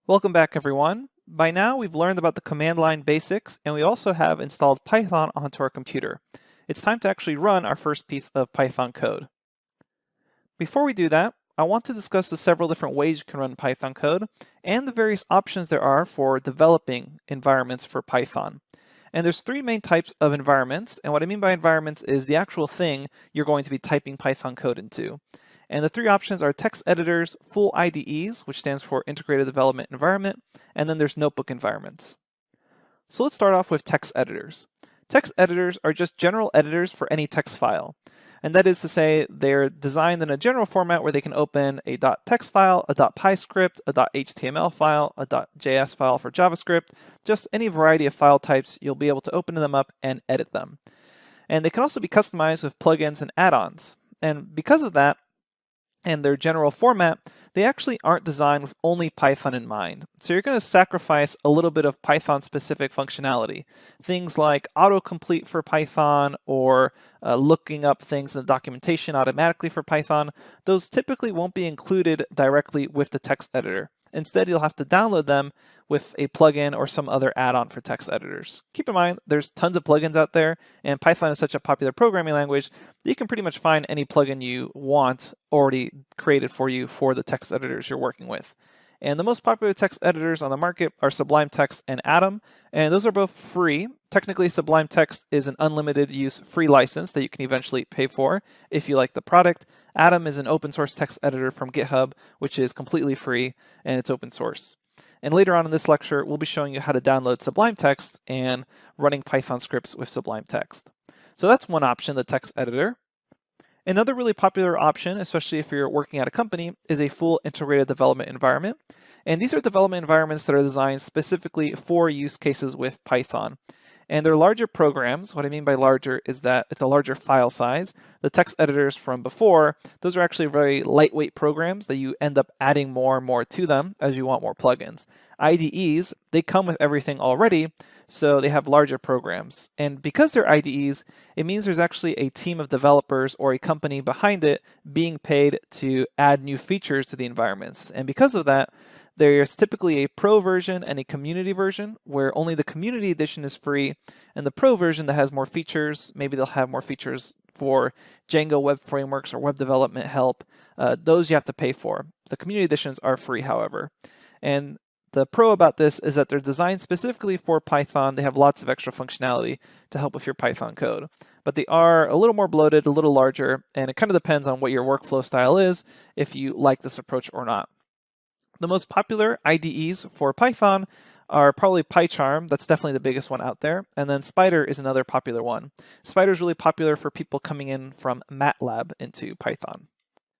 Welcome back, everyone. By now, we've learned about the command line basics, and we also have installed Python onto our computer. It's time to actually run our first piece of Python code. Before we do that, I want to discuss the several different ways you can run Python code and the various options there are for developing environments for Python. And there's three main types of environments, and what I mean by environments is the actual thing you're going to be typing Python code into. And the three options are text editors, full IDEs, which stands for Integrated Development Environment, and then there's notebook environments. So let's start off with text editors. Text editors are just general editors for any text file. And that is to say, they're designed in a general format where they can open a .text file, a .py script, a .html file, a .js file for JavaScript, just any variety of file types. You'll be able to open them up and edit them. And they can also be customized with plugins and add-ons. And because of that, and their general format, they actually aren't designed with only Python in mind. So you're going to sacrifice a little bit of Python-specific functionality. Things like autocomplete for Python or looking up things in the documentation automatically for Python, those typically won't be included directly with the text editor. Instead, you'll have to download them with a plugin or some other add-on for text editors. Keep in mind, there's tons of plugins out there, and Python is such a popular programming language that you can pretty much find any plugin you want already created for you for the text editors you're working with. And the most popular text editors on the market are Sublime Text and Atom, and those are both free. Technically, Sublime Text is an unlimited use free license that you can eventually pay for if you like the product. Atom is an open source text editor from GitHub, which is completely free and it's open source. And later on in this lecture, we'll be showing you how to download Sublime Text and running Python scripts with Sublime Text. So that's one option, the text editor. Another really popular option, especially if you're working at a company, is a full integrated development environment. And these are development environments that are designed specifically for use cases with Python. And they're larger programs. What I mean by larger is that it's a larger file size. The text editors from before, those are actually very lightweight programs that you end up adding more and more to them as you want more plugins. IDEs, they come with everything already, so they have larger programs. And because they're IDEs, it means there's actually a team of developers or a company behind it being paid to add new features to the environments. And because of that, there's typically a pro version and a community version where only the community edition is free, and the pro version that has more features, maybe they'll have more features for Django web frameworks or web development help, those you have to pay for. The community editions are free, however. And the pro about this is that they're designed specifically for Python. They have lots of extra functionality to help with your Python code. But they are a little more bloated, a little larger, and it kind of depends on what your workflow style is, if you like this approach or not. The most popular IDEs for Python are probably PyCharm. That's definitely the biggest one out there. And then Spyder is another popular one. Spyder is really popular for people coming in from MATLAB into Python.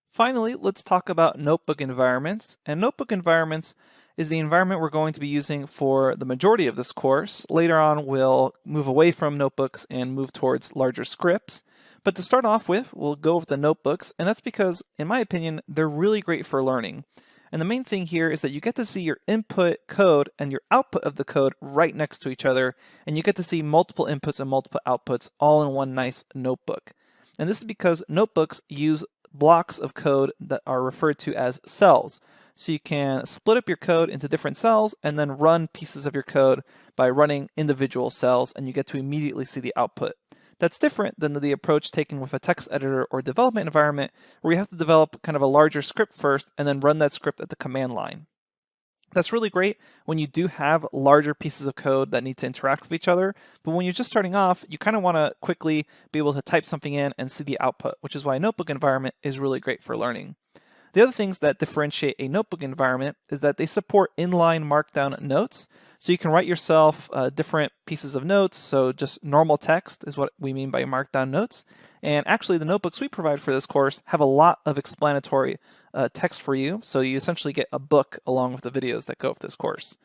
Finally, let's talk about notebook environments. And notebook environments is the environment we're going to be using for the majority of this course. Later on, we'll move away from notebooks and move towards larger scripts. But to start off with, we'll go with the notebooks, and that's because, in my opinion, they're really great for learning. And the main thing here is that you get to see your input code and your output of the code right next to each other, and you get to see multiple inputs and multiple outputs all in one nice notebook. And this is because notebooks use blocks of code that are referred to as cells. So you can split up your code into different cells and then run pieces of your code by running individual cells, and you get to immediately see the output. That's different than the approach taken with a text editor or development environment where you have to develop kind of a larger script first and then run that script at the command line. That's really great when you do have larger pieces of code that need to interact with each other, but when you're just starting off, you kind of want to quickly be able to type something in and see the output, which is why a notebook environment is really great for learning. The other things that differentiate a notebook environment is that they support inline markdown notes. So you can write yourself different pieces of notes. So just normal text is what we mean by markdown notes. And actually the notebooks we provide for this course have a lot of explanatory text for you. So you essentially get a book along with the videos that go with this course.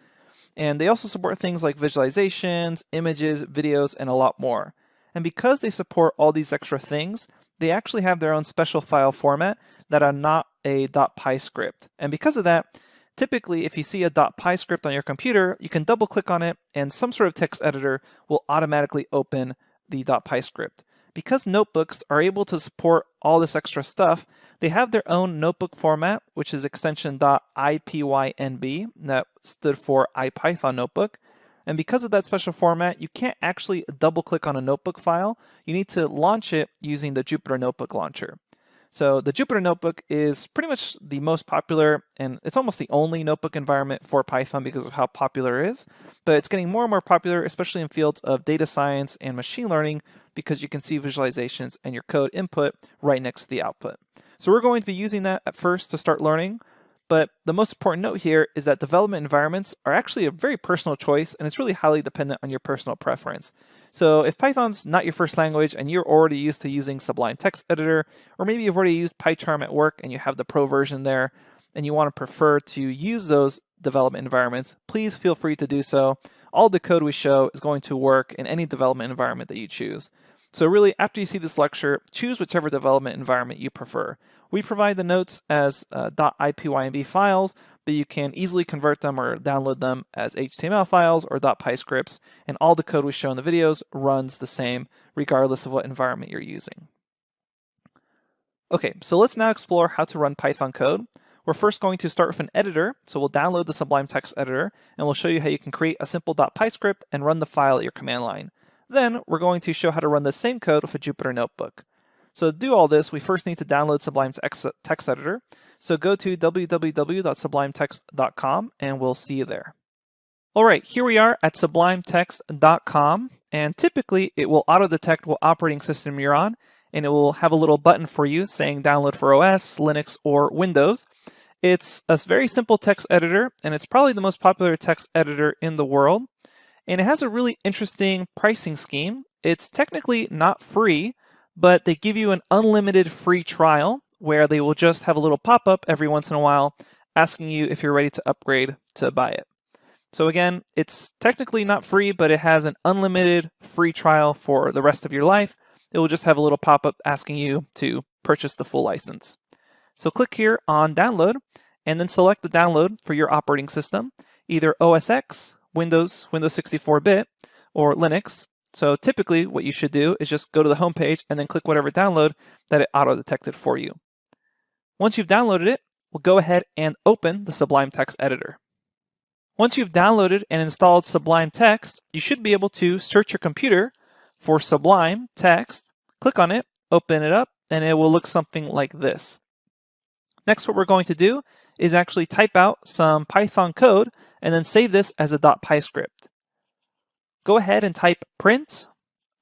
And they also support things like visualizations, images, videos, and a lot more. And because they support all these extra things, they actually have their own special file format that are not a .py script. And because of that, typically if you see a .py script on your computer, you can double click on it and some sort of text editor will automatically open the .py script. Because notebooks are able to support all this extra stuff, they have their own notebook format, which is extension .ipynb, that stood for IPython notebook. And because of that special format, you can't actually double-click on a notebook file. You need to launch it using the Jupyter Notebook Launcher. So the Jupyter Notebook is pretty much the most popular, and it's almost the only notebook environment for Python because of how popular it is. But it's getting more and more popular, especially in fields of data science and machine learning, because you can see visualizations and your code input right next to the output. So we're going to be using that at first to start learning. But the most important note here is that development environments are actually a very personal choice, and it's really highly dependent on your personal preference. So if Python's not your first language and you're already used to using Sublime Text Editor, or maybe you've already used PyCharm at work and you have the pro version there, and you want to prefer to use those development environments, please feel free to do so. All the code we show is going to work in any development environment that you choose. So really, after you see this lecture, choose whichever development environment you prefer. We provide the notes as .ipynb files, but you can easily convert them or download them as HTML files or .py scripts, and all the code we show in the videos runs the same regardless of what environment you're using. Okay, so let's now explore how to run Python code. We're first going to start with an editor, so we'll download the Sublime Text Editor, and we'll show you how you can create a simple .py script and run the file at your command line. Then we're going to show how to run the same code with a Jupyter Notebook. So to do all this, we first need to download Sublime Text Editor. So go to www.sublimetext.com and we'll see you there. All right, here we are at sublimetext.com, and typically it will auto-detect what operating system you're on, and it will have a little button for you saying download for OS, Linux, or Windows. It's a very simple text editor, and it's probably the most popular text editor in the world. And it has a really interesting pricing scheme. It's technically not free, but they give you an unlimited free trial where they will just have a little pop-up every once in a while asking you if you're ready to upgrade to buy it. So again, it's technically not free, but it has an unlimited free trial for the rest of your life. It will just have a little pop-up asking you to purchase the full license. So click here on download and then select the download for your operating system, either OS X, Windows 64-bit, or Linux. So typically what you should do is just go to the home page and then click whatever download that it auto-detected for you. Once you've downloaded it, we'll go ahead and open the Sublime Text Editor. Once you've downloaded and installed Sublime Text, you should be able to search your computer for Sublime Text, click on it, open it up, and it will look something like this. Next, what we're going to do is actually type out some Python code and then save this as a .py script. Go ahead and type print,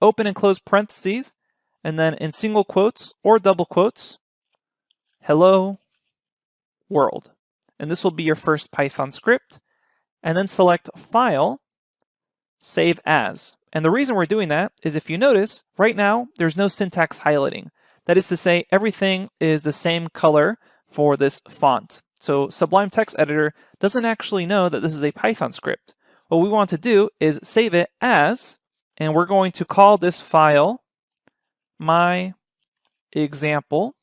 open and close parentheses, and then in single quotes or double quotes, hello world. And this will be your first Python script. And then select File, Save As. And the reason we're doing that is if you notice, right now, there's no syntax highlighting. That is to say, everything is the same color for this font. So Sublime Text Editor doesn't actually know that this is a Python script. What we want to do is save it as, and we're going to call this file my example.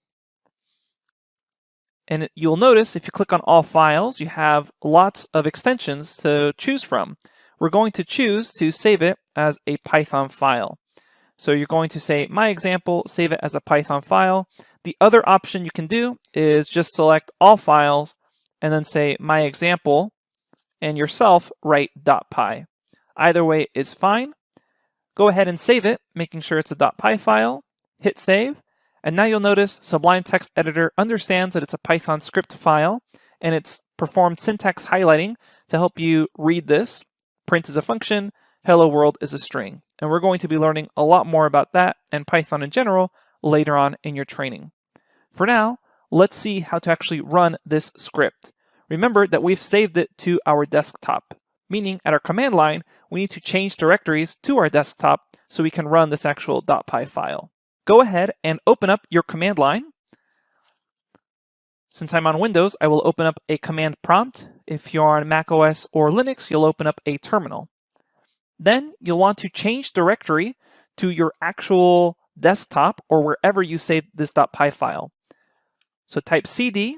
And you'll notice if you click on all files, you have lots of extensions to choose from. We're going to choose to save it as a Python file. So you're going to say my example, save it as a Python file. The other option you can do is just select all files and then say my example and yourself write .py. Either way is fine. Go ahead and save it, making sure it's a .py file, hit save, and now you'll notice Sublime Text Editor understands that it's a Python script file, and it's performed syntax highlighting to help you read this. Print is a function, hello world is a string. And we're going to be learning a lot more about that and Python in general later on in your training. For now, let's see how to actually run this script. Remember that we've saved it to our desktop, meaning at our command line, we need to change directories to our desktop so we can run this actual .py file. Go ahead and open up your command line. Since I'm on Windows, I will open up a command prompt. If you're on Mac OS or Linux, you'll open up a terminal. Then you'll want to change directory to your actual desktop or wherever you saved this .py file. So type cd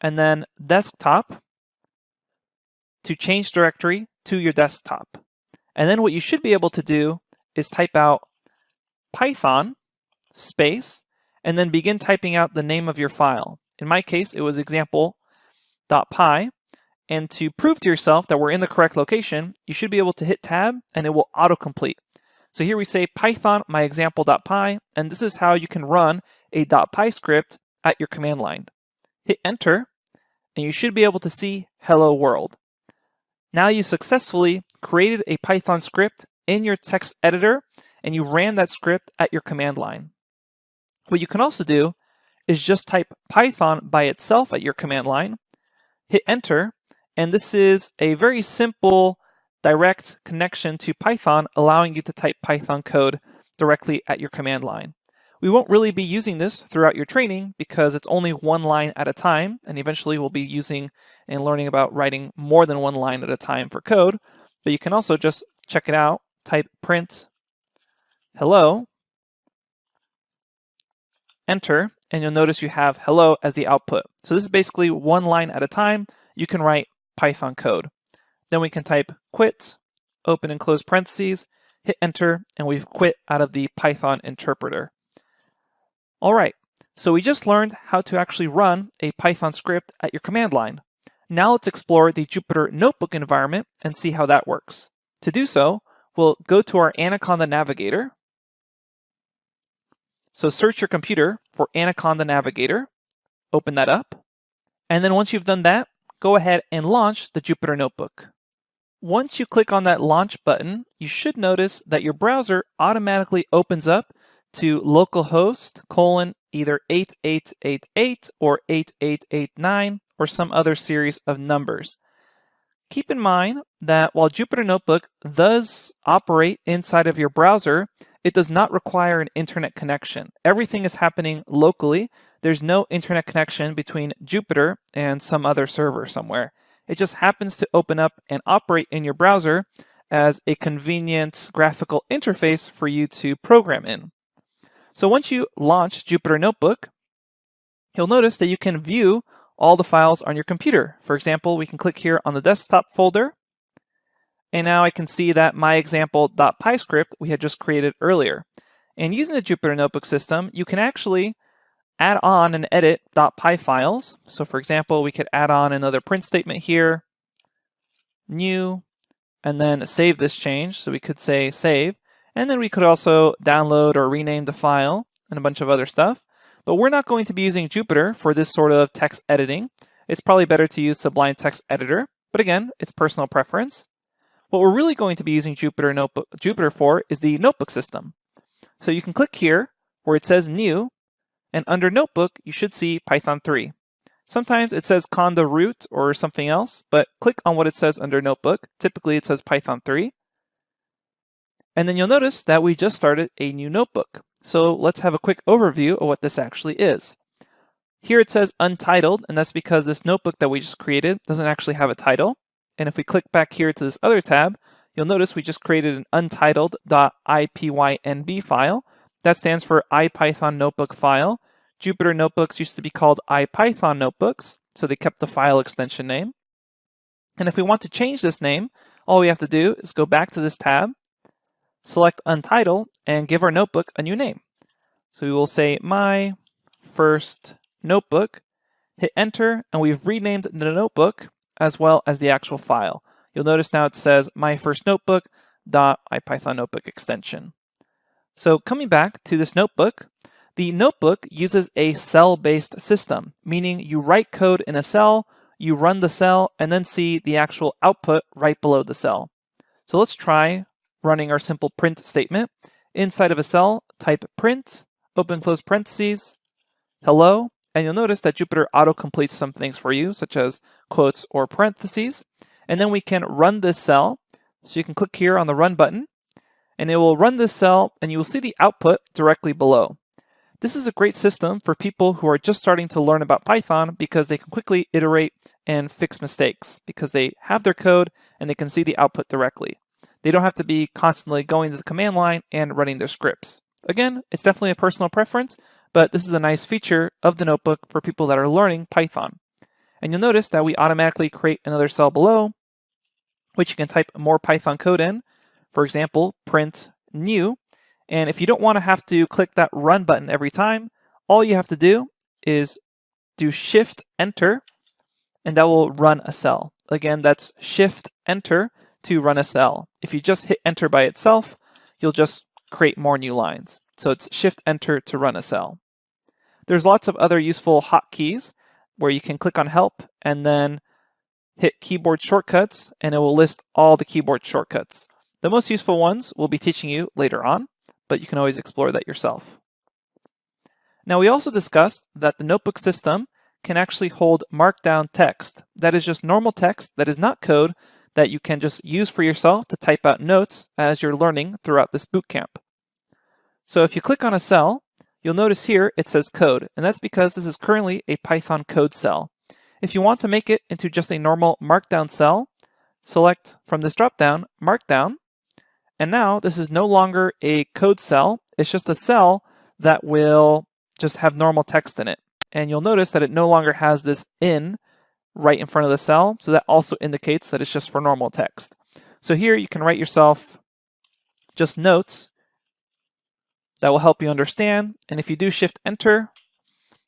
and then desktop to change directory to your desktop. And then what you should be able to do is type out Python space, and then begin typing out the name of your file. In my case, it was example.py. And to prove to yourself that we're in the correct location, you should be able to hit tab and it will autocomplete. So here we say Python myexample.py, and this is how you can run a .py script at your command line. Hit enter, and you should be able to see hello world. Now you successfully created a Python script in your text editor, and you ran that script at your command line. What you can also do is just type Python by itself at your command line, hit enter, and this is a very simple direct connection to Python, allowing you to type Python code directly at your command line. We won't really be using this throughout your training because it's only one line at a time, and eventually we'll be using and learning about writing more than one line at a time for code. But you can also just check it out, type print hello, enter, and you'll notice you have hello as the output. So this is basically one line at a time. You can write Python code. Then we can type quit, open and close parentheses, hit enter, and we've quit out of the Python interpreter. All right, so we just learned how to actually run a Python script at your command line. Now let's explore the Jupyter Notebook environment and see how that works. To do so, we'll go to our Anaconda Navigator. So search your computer for Anaconda Navigator, open that up, and then once you've done that, go ahead and launch the Jupyter Notebook. Once you click on that launch button, you should notice that your browser automatically opens up to localhost either 8888 or 8889 or some other series of numbers. Keep in mind that while Jupyter Notebook does operate inside of your browser, it does not require an internet connection. Everything is happening locally. There's no internet connection between Jupyter and some other server somewhere. It just happens to open up and operate in your browser as a convenient graphical interface for you to program in. So once you launch Jupyter Notebook, you'll notice that you can view all the files on your computer. For example, we can click here on the desktop folder, and now I can see that myexample.py script we had just created earlier. And using the Jupyter Notebook system, you can actually add on and edit .py files. So for example, we could add on another print statement here, new, and then save this change. So we could say save, and then we could also download or rename the file and a bunch of other stuff. But we're not going to be using Jupyter for this sort of text editing. It's probably better to use Sublime Text Editor, but again, it's personal preference. What we're really going to be using Jupyter for is the notebook system. So you can click here where it says new, and under Notebook, you should see Python 3. Sometimes it says Conda root or something else, but click on what it says under Notebook. Typically, it says Python 3. And then you'll notice that we just started a new notebook. So let's have a quick overview of what this actually is. Here it says Untitled, and that's because this notebook that we just created doesn't actually have a title. And if we click back here to this other tab, you'll notice we just created an untitled.ipynb file. That stands for IPython notebook file. Jupyter Notebooks used to be called IPython notebooks, so they kept the file extension name. And if we want to change this name, all we have to do is go back to this tab, select Untitled, and give our notebook a new name. So we will say My First Notebook, hit enter, and we've renamed the notebook as well as the actual file. You'll notice now it says My First Notebook.IPython notebook extension. So coming back to this notebook, the notebook uses a cell-based system, meaning you write code in a cell, you run the cell, and then see the actual output right below the cell. So let's try running our simple print statement. Inside of a cell, type print, open close parentheses, hello, and you'll notice that Jupyter auto-completes some things for you, such as quotes or parentheses. And then we can run this cell. So you can click here on the run button, and it will run this cell, and you will see the output directly below. This is a great system for people who are just starting to learn about Python because they can quickly iterate and fix mistakes because they have their code and they can see the output directly. They don't have to be constantly going to the command line and running their scripts. Again, it's definitely a personal preference, but this is a nice feature of the notebook for people that are learning Python. And you'll notice that we automatically create another cell below, which you can type more Python code in. For example, print new, And if you don't want to have to click that run button every time, all you have to do is do Shift Enter, and that will run a cell. Again, that's Shift Enter to run a cell. If you just hit Enter by itself, you'll just create more new lines. So it's Shift Enter to run a cell. There's lots of other useful hotkeys where you can click on Help and then hit Keyboard Shortcuts, and it will list all the keyboard shortcuts. The most useful ones we'll be teaching you later on, but you can always explore that yourself. Now, we also discussed that the notebook system can actually hold markdown text. That is just normal text that is not code that you can just use for yourself to type out notes as you're learning throughout this bootcamp. So if you click on a cell, you'll notice here it says code, and that's because this is currently a Python code cell. If you want to make it into just a normal markdown cell, select from this dropdown, Markdown, and now this is no longer a code cell, it's just a cell that will just have normal text in it. And you'll notice that it no longer has this in right in front of the cell, so that also indicates that it's just for normal text. So here you can write yourself just notes that will help you understand, and if you do Shift Enter,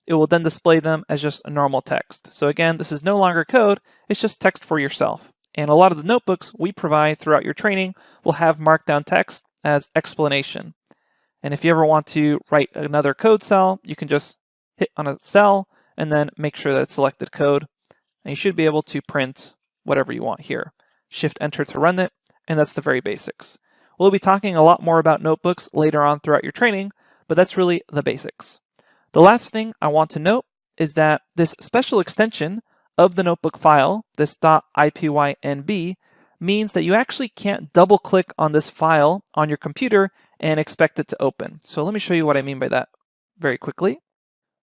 it will then display them as just a normal text. So again, this is no longer code, it's just text for yourself. And a lot of the notebooks we provide throughout your training will have markdown text as explanation. And if you ever want to write another code cell, you can just hit on a cell and then make sure that it's selected code. And you should be able to print whatever you want here. Shift Enter to run it, and that's the very basics. We'll be talking a lot more about notebooks later on throughout your training, but that's really the basics. The last thing I want to note is that this special extension of the notebook file, this .ipynb, means that you actually can't double click on this file on your computer and expect it to open. So let me show you what I mean by that very quickly.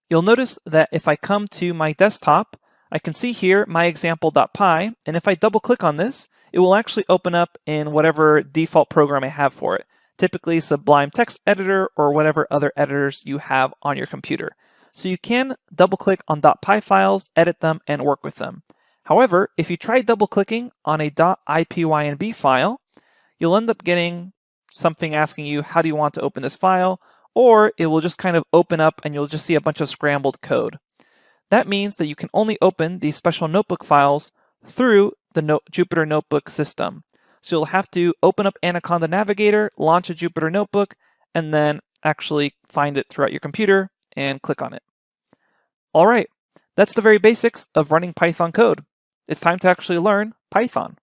You'll notice that if I come to my desktop, I can see here my example.py, and if I double click on this, it will actually open up in whatever default program I have for it, typically Sublime Text Editor or whatever other editors you have on your computer. So you can double click on .py files, edit them, and work with them. However, if you try double clicking on a .ipynb file, you'll end up getting something asking you, how do you want to open this file? Or it will just kind of open up and you'll just see a bunch of scrambled code. That means that you can only open these special notebook files through the Jupyter Notebook system. So you'll have to open up Anaconda Navigator, launch a Jupyter Notebook, and then actually find it throughout your computer and click on it. All right, that's the very basics of running Python code. It's time to actually learn Python.